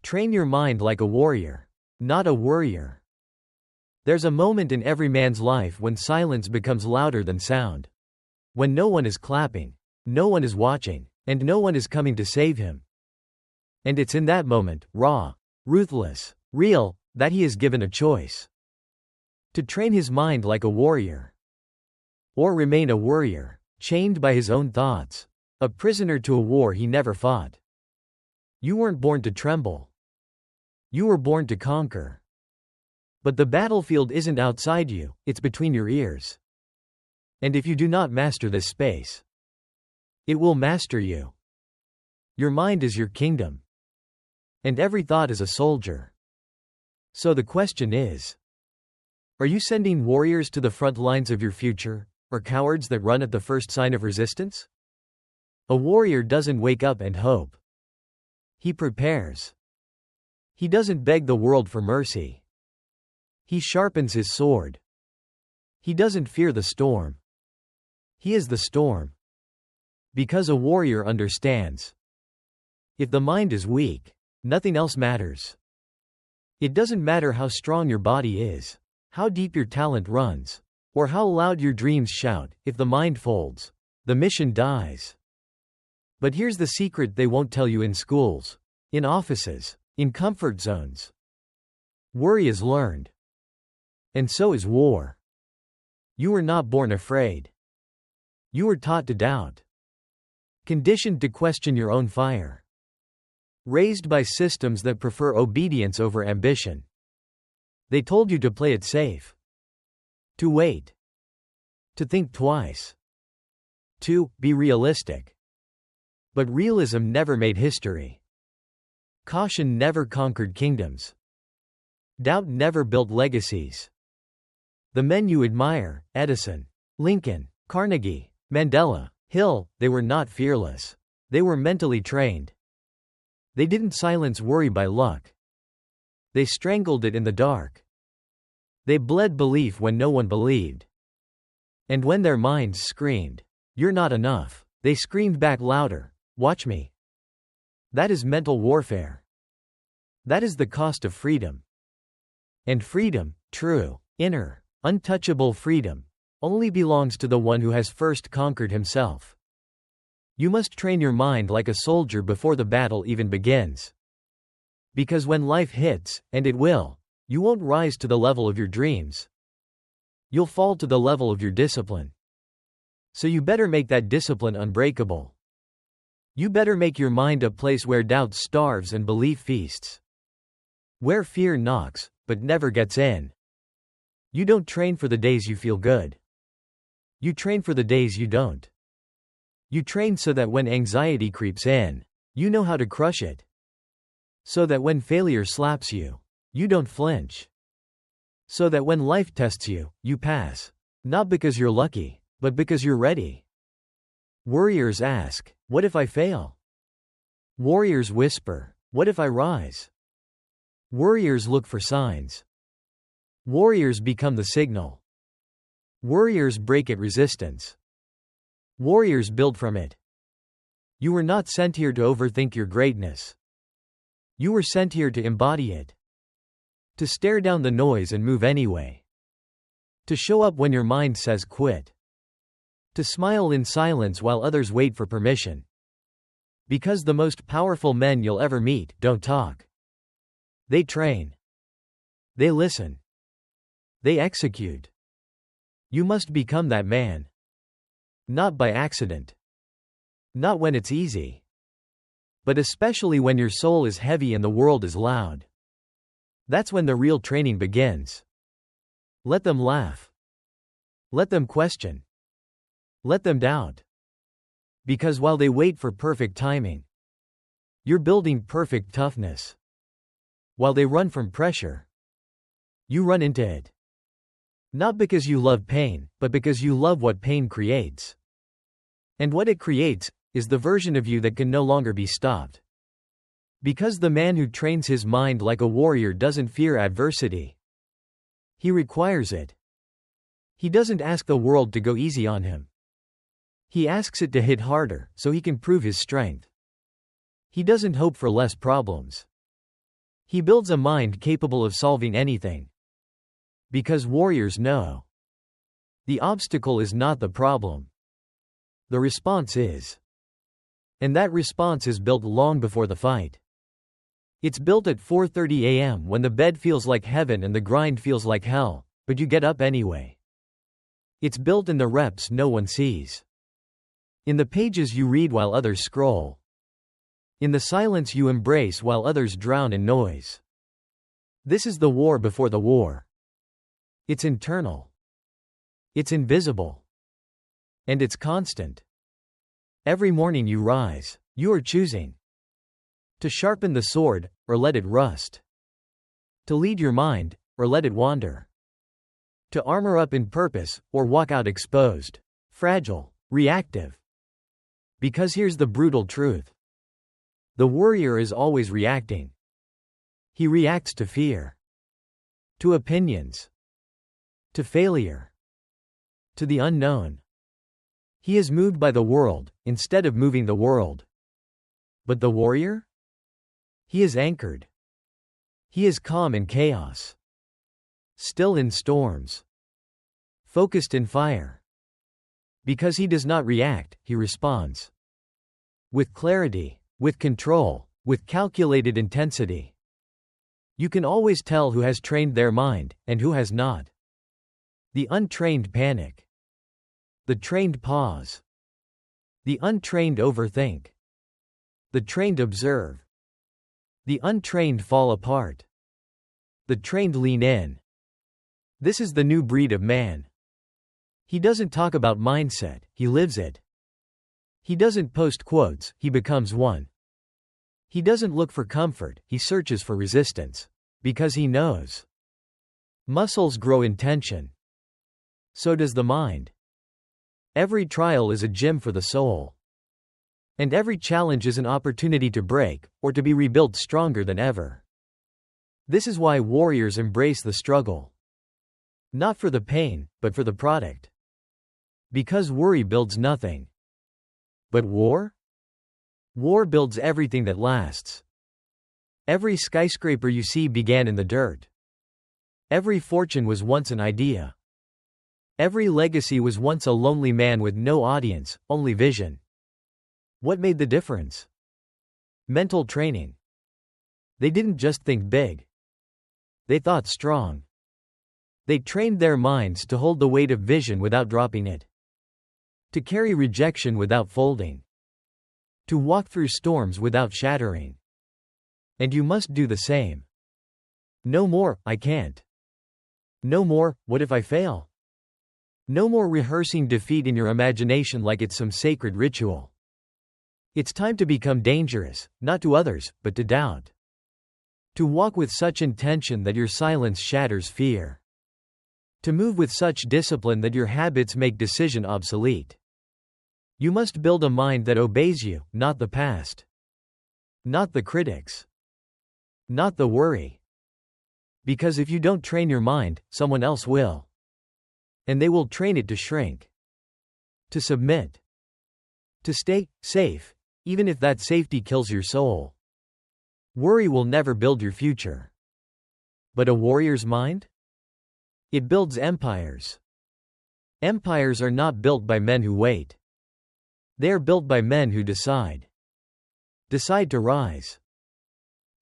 Train your mind like a warrior, not a worrier. There's a moment in every man's life when silence becomes louder than sound. When no one is clapping, no one is watching, and no one is coming to save him. And it's in that moment, raw, ruthless, real, that he is given a choice. To train his mind like a warrior. Or remain a worrier, chained by his own thoughts. A prisoner to a war he never fought. You weren't born to tremble. You were born to conquer. But the battlefield isn't outside you, it's between your ears. And if you do not master this space, it will master you. Your mind is your kingdom. And every thought is a soldier. So the question is, are you sending warriors to the front lines of your future, or cowards that run at the first sign of resistance? A warrior doesn't wake up and hope. He prepares. He doesn't beg the world for mercy. He sharpens his sword. He doesn't fear the storm. He is the storm. Because a warrior understands. If the mind is weak, nothing else matters. It doesn't matter how strong your body is, how deep your talent runs, or how loud your dreams shout. If the mind folds, the mission dies. But here's the secret they won't tell you in schools, in offices, in comfort zones. Worry is learned. And so is war. You were not born afraid. You were taught to doubt. Conditioned to question your own fire. Raised by systems that prefer obedience over ambition. They told you to play it safe. To wait. To think twice. To be realistic. But realism never made history. Caution never conquered kingdoms. Doubt never built legacies. The men you admire, Edison, Lincoln, Carnegie, Mandela, Hill, they were not fearless. They were mentally trained. They didn't silence worry by luck. They strangled it in the dark. They bled belief when no one believed. And when their minds screamed, "You're not enough," they screamed back louder, "Watch me." That is mental warfare. That is the cost of freedom. And freedom, true, inner, untouchable freedom, only belongs to the one who has first conquered himself. You must train your mind like a soldier before the battle even begins. Because when life hits, and it will, you won't rise to the level of your dreams. You'll fall to the level of your discipline. So you better make that discipline unbreakable. You better make your mind a place where doubt starves and belief feasts. Where fear knocks, but never gets in. You don't train for the days you feel good. You train for the days you don't. You train so that when anxiety creeps in, you know how to crush it. So that when failure slaps you, you don't flinch. So that when life tests you, you pass. Not because you're lucky, but because you're ready. Worriers ask, "What if I fail?" Warriors whisper, "What if I rise?" Worriers look for signs. Warriors become the signal. Warriors break at resistance. Warriors build from it. You were not sent here to overthink your greatness. You were sent here to embody it. To stare down the noise and move anyway. To show up when your mind says quit. To smile in silence while others wait for permission. Because the most powerful men you'll ever meet don't talk. They train. They listen. They execute. You must become that man. Not by accident. Not when it's easy. But especially when your soul is heavy and the world is loud. That's when the real training begins. Let them laugh. Let them question. Let them doubt. Because while they wait for perfect timing, you're building perfect toughness. While they run from pressure, you run into it. Not because you love pain, but because you love what pain creates. And what it creates is the version of you that can no longer be stopped. Because the man who trains his mind like a warrior doesn't fear adversity. He requires it. He doesn't ask the world to go easy on him. He asks it to hit harder, so he can prove his strength. He doesn't hope for less problems. He builds a mind capable of solving anything. Because warriors know. The obstacle is not the problem. The response is. And that response is built long before the fight. It's built at 4:30 a.m. when the bed feels like heaven and the grind feels like hell, but you get up anyway. It's built in the reps no one sees. In the pages you read while others scroll. In the silence you embrace while others drown in noise. This is the war before the war. It's internal. It's invisible. And it's constant. Every morning you rise, you are choosing to sharpen the sword, or let it rust. To lead your mind, or let it wander. To armor up in purpose, or walk out exposed, fragile, reactive. Because here's the brutal truth. The warrior is always reacting. He reacts to fear. To opinions. To failure. To the unknown. He is moved by the world, instead of moving the world. But the warrior? He is anchored. He is calm in chaos. Still in storms. Focused in fire. Because he does not react, he responds. With clarity, with control, with calculated intensity. You can always tell who has trained their mind, and who has not. The untrained panic. The trained pause. The untrained overthink. The trained observe. The untrained fall apart. The trained lean in. This is the new breed of man. He doesn't talk about mindset, he lives it. He doesn't post quotes, he becomes one. He doesn't look for comfort, he searches for resistance. Because he knows. Muscles grow in tension. So does the mind. Every trial is a gym for the soul. And every challenge is an opportunity to break, or to be rebuilt stronger than ever. This is why warriors embrace the struggle. Not for the pain, but for the product. Because worry builds nothing. But war? War builds everything that lasts. Every skyscraper you see began in the dirt. Every fortune was once an idea. Every legacy was once a lonely man with no audience, only vision. What made the difference? Mental training. They didn't just think big. They thought strong. They trained their minds to hold the weight of vision without dropping it. To carry rejection without folding. To walk through storms without shattering. And you must do the same. No more, I can't. No more, what if I fail? No more rehearsing defeat in your imagination like it's some sacred ritual. It's time to become dangerous, not to others, but to doubt. To walk with such intention that your silence shatters fear. To move with such discipline that your habits make decision obsolete. You must build a mind that obeys you, not the past. Not the critics. Not the worry. Because if you don't train your mind, someone else will. And they will train it to shrink. To submit. To stay safe, even if that safety kills your soul. Worry will never build your future. But a warrior's mind? It builds empires. Empires are not built by men who wait. They are built by men who decide. Decide to rise.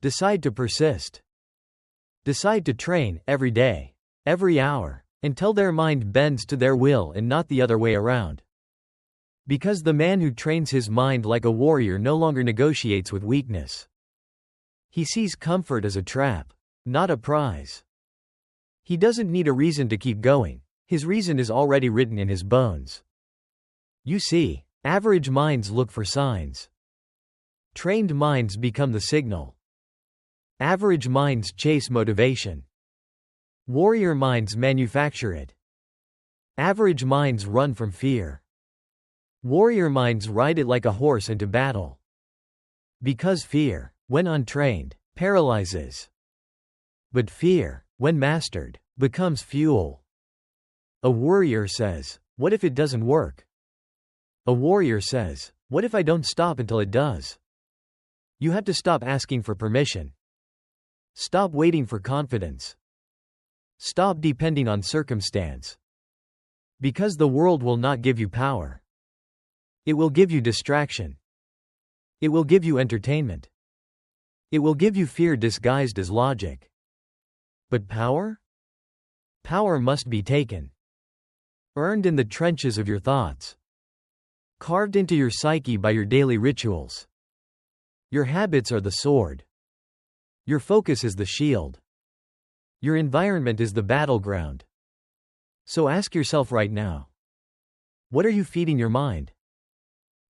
Decide to persist. Decide to train, every day, every hour, until their mind bends to their will and not the other way around. Because the man who trains his mind like a warrior no longer negotiates with weakness. He sees comfort as a trap, not a prize. He doesn't need a reason to keep going. His reason is already written in his bones. You see, average minds look for signs. Trained minds become the signal. Average minds chase motivation. Warrior minds manufacture it. Average minds run from fear. Warrior minds ride it like a horse into battle. Because fear, when untrained, paralyzes. But fear, when mastered, becomes fuel. A warrior says, what if it doesn't work? A warrior says, what if I don't stop until it does? You have to stop asking for permission. Stop waiting for confidence. Stop depending on circumstance. Because the world will not give you power. It will give you distraction. It will give you entertainment. It will give you fear disguised as logic. But power? Power must be taken. Earned in the trenches of your thoughts. Carved into your psyche by your daily rituals. Your habits are the sword. Your focus is the shield. Your environment is the battleground. So ask yourself right now. What are you feeding your mind?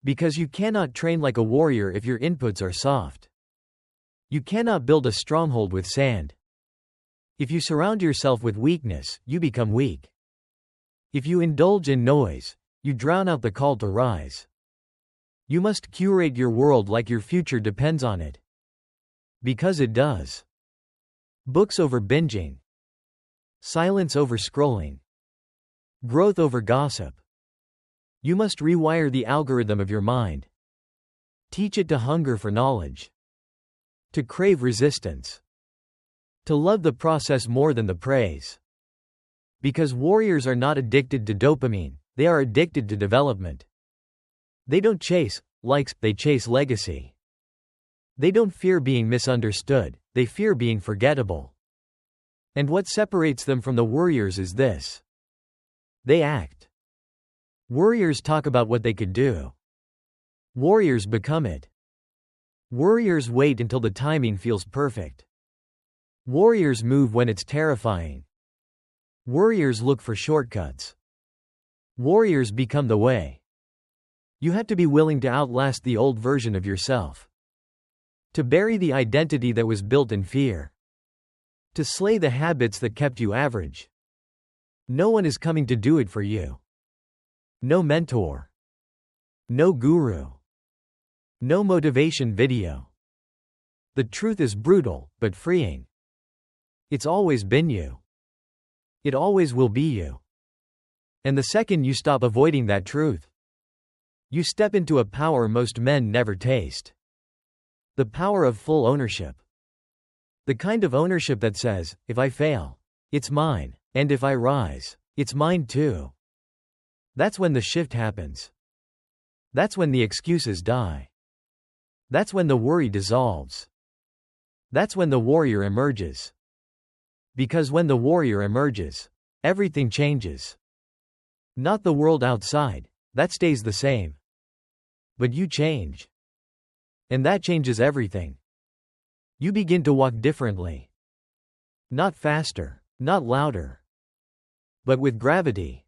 Because you cannot train like a warrior if your inputs are soft. You cannot build a stronghold with sand. If you surround yourself with weakness, you become weak. If you indulge in noise, you drown out the call to rise. You must curate your world like your future depends on it. Because it does. Books over binging. Silence over scrolling. Growth over gossip. You must rewire the algorithm of your mind. Teach it to hunger for knowledge. To crave resistance. To love the process more than the praise. Because warriors are not addicted to dopamine, they are addicted to development. They don't chase likes, they chase legacy. They don't fear being misunderstood, they fear being forgettable. And what separates them from the warriors is this. They act. Warriors talk about what they could do. Warriors become it. Warriors wait until the timing feels perfect. Warriors move when it's terrifying. Warriors look for shortcuts. Warriors become the way. You have to be willing to outlast the old version of yourself. To bury the identity that was built in fear. To slay the habits that kept you average. No one is coming to do it for you. No mentor. No guru. No motivation video. The truth is brutal, but freeing. It's always been you. It always will be you. And the second you stop avoiding that truth, you step into a power most men never taste. The power of full ownership. The kind of ownership that says, if I fail, it's mine, and if I rise, it's mine too. That's when the shift happens. That's when the excuses die. That's when the worry dissolves. That's when the warrior emerges. Because when the warrior emerges, everything changes. Not the world outside, that stays the same. But you change. And that changes everything. You begin to walk differently. Not faster, not louder. But with gravity.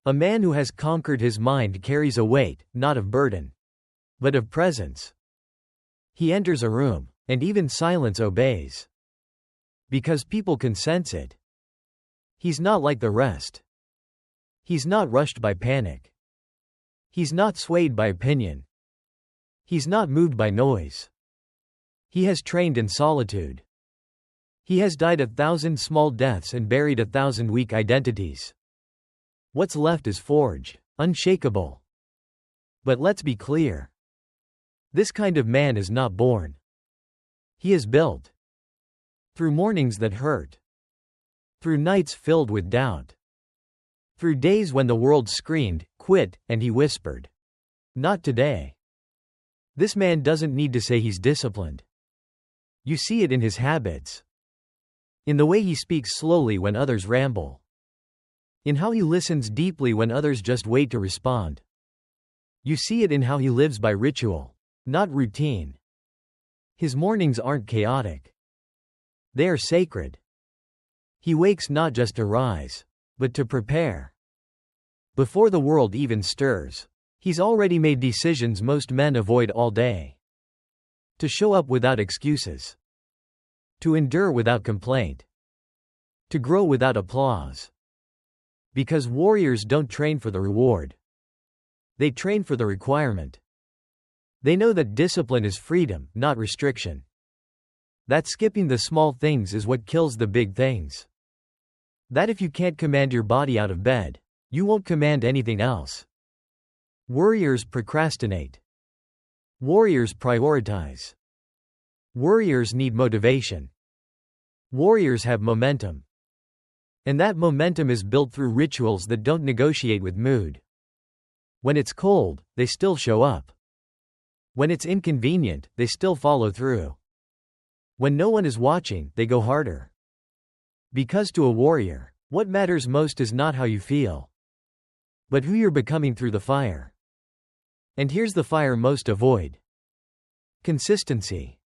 A man who has conquered his mind carries a weight, not of burden, but of presence. He enters a room, and even silence obeys. Because people can sense it. He's not like the rest. He's not rushed by panic. He's not swayed by opinion. He's not moved by noise. He has trained in solitude. He has died 1,000 small deaths and buried 1,000 weak identities. What's left is forged, unshakable. But let's be clear. This kind of man is not born. He is built. Through mornings that hurt. Through nights filled with doubt. Through days when the world screamed, quit, and he whispered, not today. This man doesn't need to say he's disciplined. You see it in his habits. In the way he speaks slowly when others ramble. In how he listens deeply when others just wait to respond. You see it in how he lives by ritual, not routine. His mornings aren't chaotic. They are sacred. He wakes not just to rise, but to prepare. Before the world even stirs, he's already made decisions most men avoid all day. To show up without excuses. To endure without complaint. To grow without applause. Because warriors don't train for the reward. They train for the requirement. They know that discipline is freedom, not restriction. That skipping the small things is what kills the big things. That if you can't command your body out of bed, you won't command anything else. Warriors procrastinate. Warriors prioritize. Warriors need motivation. Warriors have momentum. And that momentum is built through rituals that don't negotiate with mood. When it's cold, they still show up. When it's inconvenient, they still follow through. When no one is watching, they go harder. Because to a warrior, what matters most is not how you feel, but who you're becoming through the fire. And here's the fire most avoid. Consistency.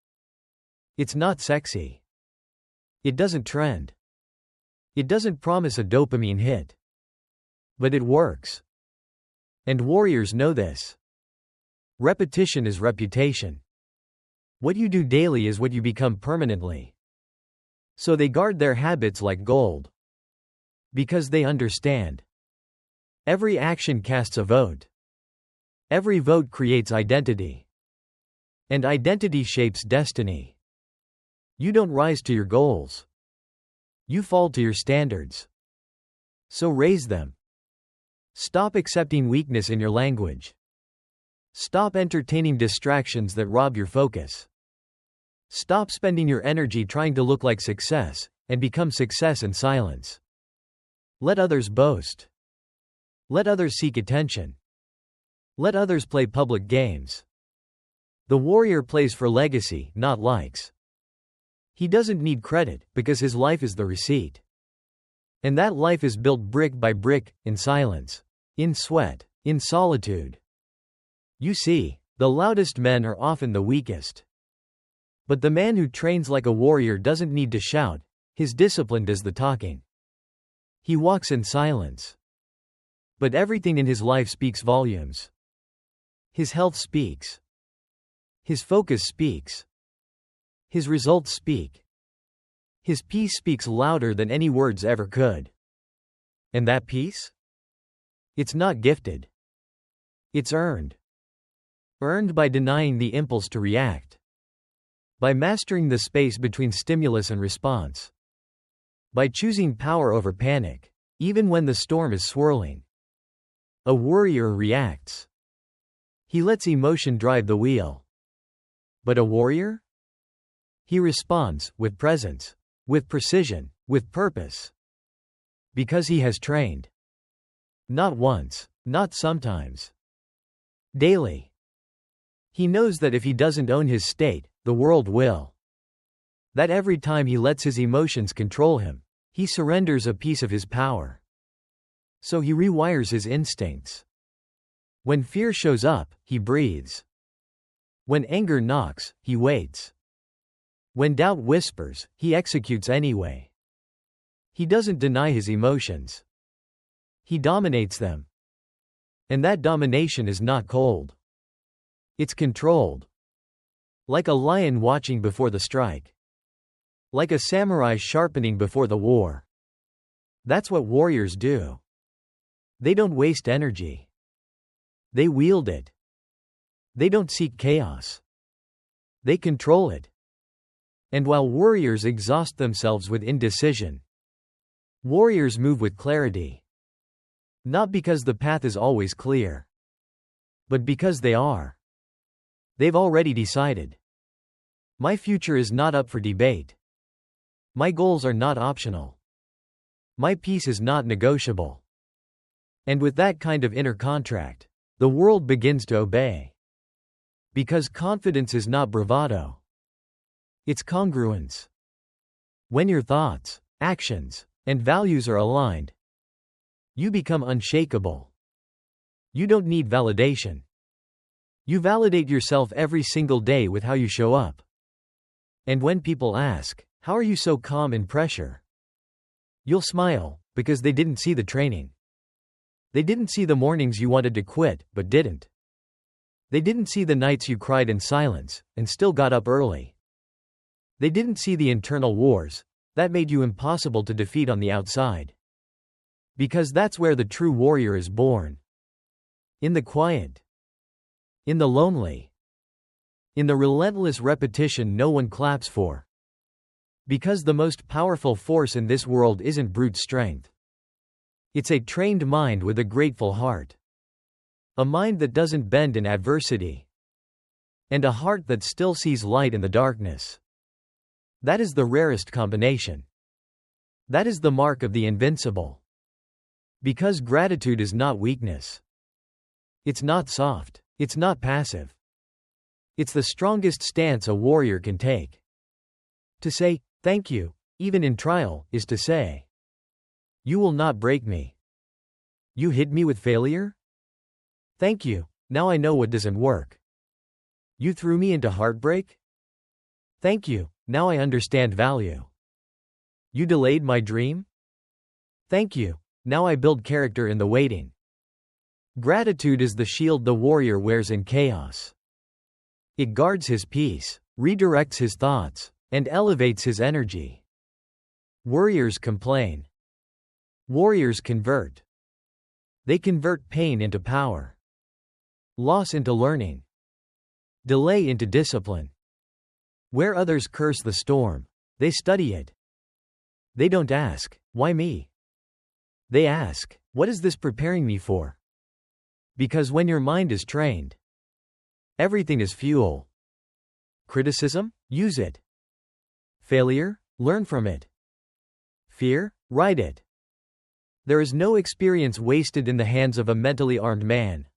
It's not sexy. It doesn't trend. It doesn't promise a dopamine hit. But it works. And warriors know this. Repetition is reputation. What you do daily is what you become permanently. So they guard their habits like gold. Because they understand. Every action casts a vote. Every vote creates identity. And identity shapes destiny. You don't rise to your goals. You fall to your standards. So raise them. Stop accepting weakness in your language. Stop entertaining distractions that rob your focus. Stop spending your energy trying to look like success, and become success in silence. Let others boast. Let others seek attention. Let others play public games. The warrior plays for legacy, not likes. He doesn't need credit, because his life is the receipt. And that life is built brick by brick, in silence, in sweat, in solitude. You see, the loudest men are often the weakest. But the man who trains like a warrior doesn't need to shout, his discipline does the talking. He walks in silence. But everything in his life speaks volumes. His health speaks. His focus speaks. His results speak. His peace speaks louder than any words ever could. And that peace? It's not gifted. It's earned. Earned by denying the impulse to react. By mastering the space between stimulus and response. By choosing power over panic, even when the storm is swirling. A warrior reacts. He lets emotion drive the wheel. But a warrior? He responds, with presence, with precision, with purpose. Because he has trained. Not once, not sometimes. Daily. He knows that if he doesn't own his state, the world will. That every time he lets his emotions control him, he surrenders a piece of his power. So he rewires his instincts. When fear shows up, he breathes. When anger knocks, he waits. When doubt whispers, he executes anyway. He doesn't deny his emotions. He dominates them. And that domination is not cold. It's controlled. Like a lion watching before the strike. Like a samurai sharpening before the war. That's what warriors do. They don't waste energy. They wield it. They don't seek chaos. They control it. And while warriors exhaust themselves with indecision, warriors move with clarity. Not because the path is always clear, but because they are. They've already decided. My future is not up for debate. My goals are not optional. My peace is not negotiable. And with that kind of inner contract, the world begins to obey. Because confidence is not bravado. It's congruence. When your thoughts, actions, and values are aligned, you become unshakable. You don't need validation. You validate yourself every single day with how you show up. And when people ask, "How are you so calm in pressure?" you'll smile, because they didn't see the training. They didn't see the mornings you wanted to quit, but didn't. They didn't see the nights you cried in silence, and still got up early. They didn't see the internal wars that made you impossible to defeat on the outside. Because that's where the true warrior is born. In the quiet. In the lonely. In the relentless repetition no one claps for. Because the most powerful force in this world isn't brute strength. It's a trained mind with a grateful heart. A mind that doesn't bend in adversity. And a heart that still sees light in the darkness. That is the rarest combination. That is the mark of the invincible. Because gratitude is not weakness. It's not soft. It's not passive. It's the strongest stance a warrior can take. To say, thank you, even in trial, is to say, you will not break me. You hit me with failure? Thank you, now I know what doesn't work. You threw me into heartbreak? Thank you, now I understand value. You delayed my dream? Thank you, now I build character in the waiting. Gratitude is the shield the warrior wears in chaos. It guards his peace, redirects his thoughts, and elevates his energy. Warriors complain. Warriors convert. They convert pain into power, loss into learning, delay into discipline. Where others curse the storm, they study it. They don't ask, why me? They ask, what is this preparing me for? Because when your mind is trained, everything is fuel. Criticism? Use it. Failure? Learn from it. Fear? Ride it. There is no experience wasted in the hands of a mentally armed man.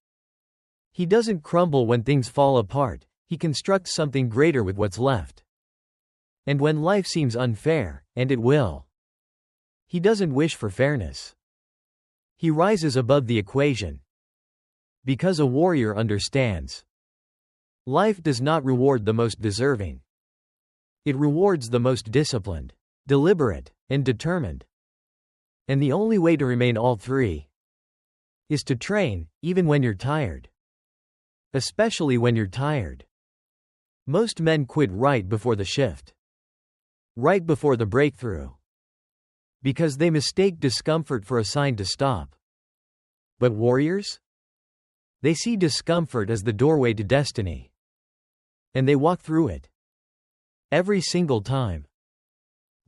He doesn't crumble when things fall apart, he constructs something greater with what's left. And when life seems unfair, and it will, he doesn't wish for fairness. He rises above the equation. Because a warrior understands. Life does not reward the most deserving. It rewards the most disciplined, deliberate, and determined. And the only way to remain all three is to train, even when you're tired. Especially when you're tired. Most men quit right before the shift. Right before the breakthrough. Because they mistake discomfort for a sign to stop. But warriors? They see discomfort as the doorway to destiny. And they walk through it. Every single time.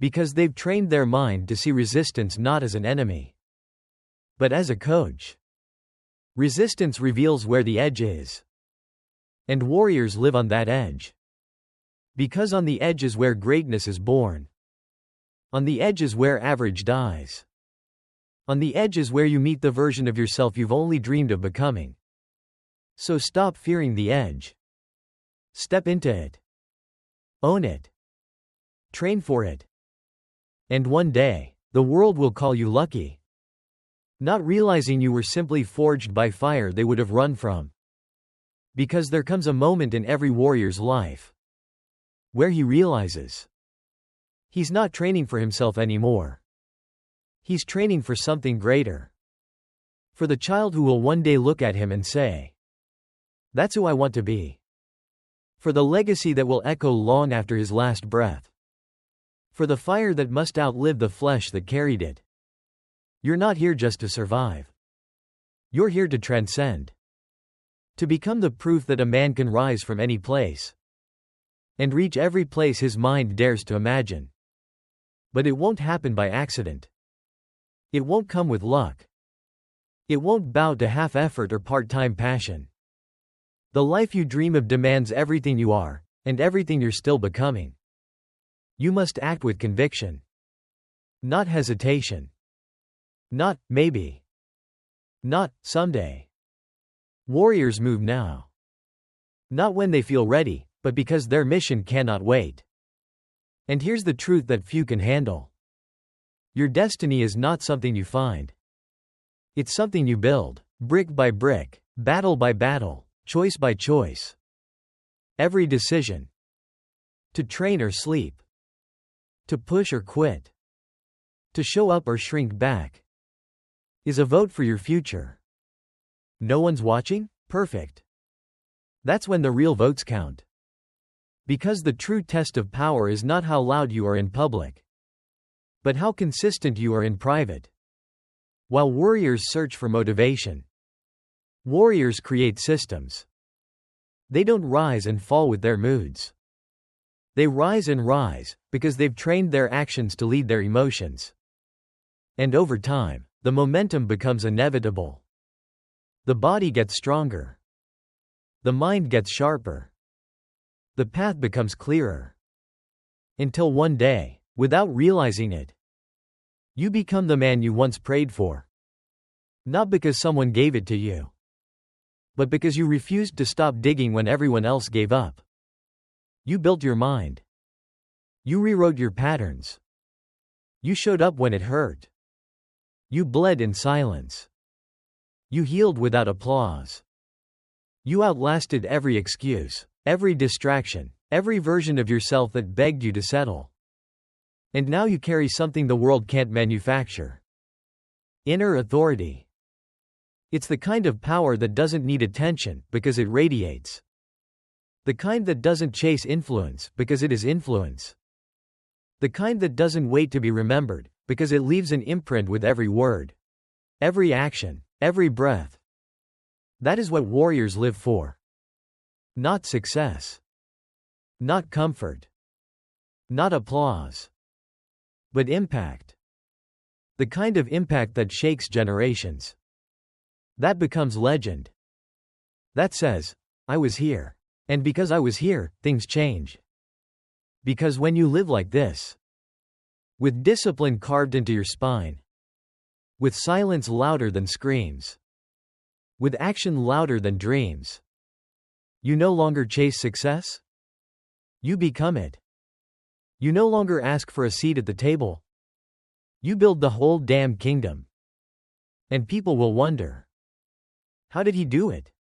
Because they've trained their mind to see resistance not as an enemy, but as a coach. Resistance reveals where the edge is. And warriors live on that edge. Because on the edge is where greatness is born. On the edge is where average dies. On the edge is where you meet the version of yourself you've only dreamed of becoming. So stop fearing the edge. Step into it. Own it. Train for it. And one day, the world will call you lucky. Not realizing you were simply forged by fire they would have run from. Because there comes a moment in every warrior's life where he realizes he's not training for himself anymore. He's training for something greater. For the child who will one day look at him and say, that's who I want to be. For the legacy that will echo long after his last breath. For the fire that must outlive the flesh that carried it. You're not here just to survive. You're here to transcend. To become the proof that a man can rise from any place. And reach every place his mind dares to imagine. But it won't happen by accident. It won't come with luck. It won't bow to half-effort or part-time passion. The life you dream of demands everything you are, and everything you're still becoming. You must act with conviction. Not hesitation. Not, maybe. Not, someday. Warriors move now. Not when they feel ready, but because their mission cannot wait. And here's the truth that few can handle. Your destiny is not something you find. It's something you build, brick by brick, battle by battle. Choice by choice. Every decision. To train or sleep. To push or quit. To show up or shrink back. Is a vote for your future. No one's watching? Perfect. That's when the real votes count. Because the true test of power is not how loud you are in public, but how consistent you are in private. While warriors search for motivation, warriors create systems. They don't rise and fall with their moods. They rise and rise, because they've trained their actions to lead their emotions. And over time, the momentum becomes inevitable. The body gets stronger. The mind gets sharper. The path becomes clearer. Until one day, without realizing it, you become the man you once prayed for. Not because someone gave it to you, but because you refused to stop digging when everyone else gave up. You built your mind. You rewrote your patterns. You showed up when it hurt. You bled in silence. You healed without applause. You outlasted every excuse, every distraction, every version of yourself that begged you to settle. And now you carry something the world can't manufacture. Inner authority. It's the kind of power that doesn't need attention, because it radiates. The kind that doesn't chase influence, because it is influence. The kind that doesn't wait to be remembered, because it leaves an imprint with every word, every action, every breath. That is what warriors live for. Not success. Not comfort. Not applause. But impact. The kind of impact that shakes generations. That becomes legend. That says, I was here. And because I was here, things change. Because when you live like this, with discipline carved into your spine, with silence louder than screams, with action louder than dreams, you no longer chase success. You become it. You no longer ask for a seat at the table. You build the whole damn kingdom. And people will wonder, how did he do it?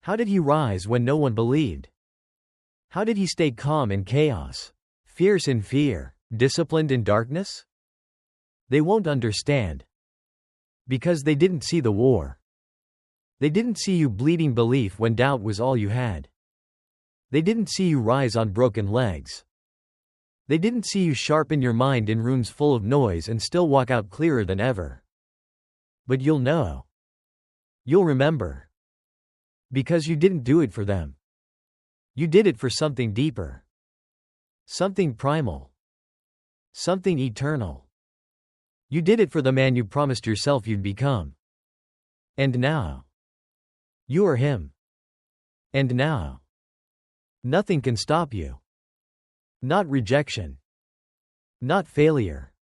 How did he rise when no one believed? How did he stay calm in chaos, fierce in fear, disciplined in darkness? They won't understand. Because they didn't see the war. They didn't see you bleeding belief when doubt was all you had. They didn't see you rise on broken legs. They didn't see you sharpen your mind in rooms full of noise and still walk out clearer than ever. But you'll know. You'll remember. Because you didn't do it for them. You did it for something deeper. Something primal. Something eternal. You did it for the man you promised yourself you'd become. And now, you are him. And now, nothing can stop you. Not rejection. Not failure.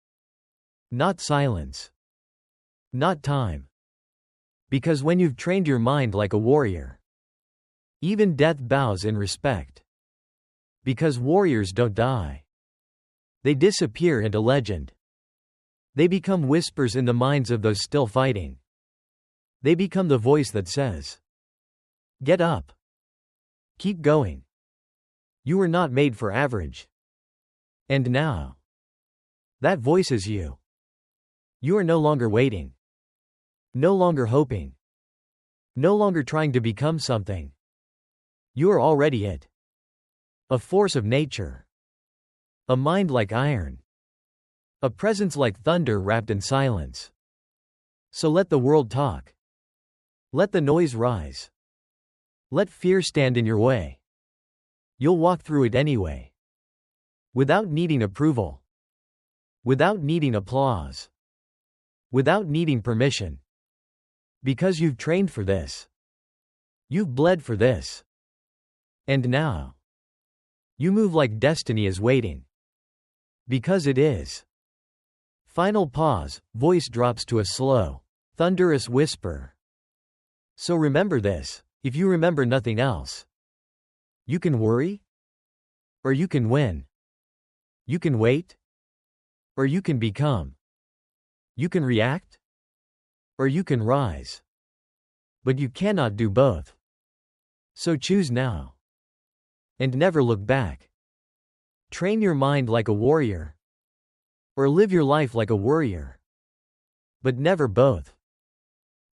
Not silence. Not time. Because when you've trained your mind like a warrior, even death bows in respect. Because warriors don't die. They disappear into legend. They become whispers in the minds of those still fighting. They become the voice that says, get up. Keep going. You were not made for average. And now, that voice is you. You are no longer waiting. No longer hoping. No longer trying to become something. You are already it. A force of nature. A mind like iron. A presence like thunder wrapped in silence. So let the world talk. Let the noise rise. Let fear stand in your way. You'll walk through it anyway. Without needing approval. Without needing applause. Without needing permission. Because you've trained for this. You've bled for this. And now, you move like destiny is waiting. Because it is. Final pause, voice drops to a slow, thunderous whisper. So remember this, if you remember nothing else. You can worry, or you can win. You can wait, or you can become. You can react, or you can rise. But you cannot do both. So choose now. And never look back. Train your mind like a warrior. Or live your life like a worrier. But never both.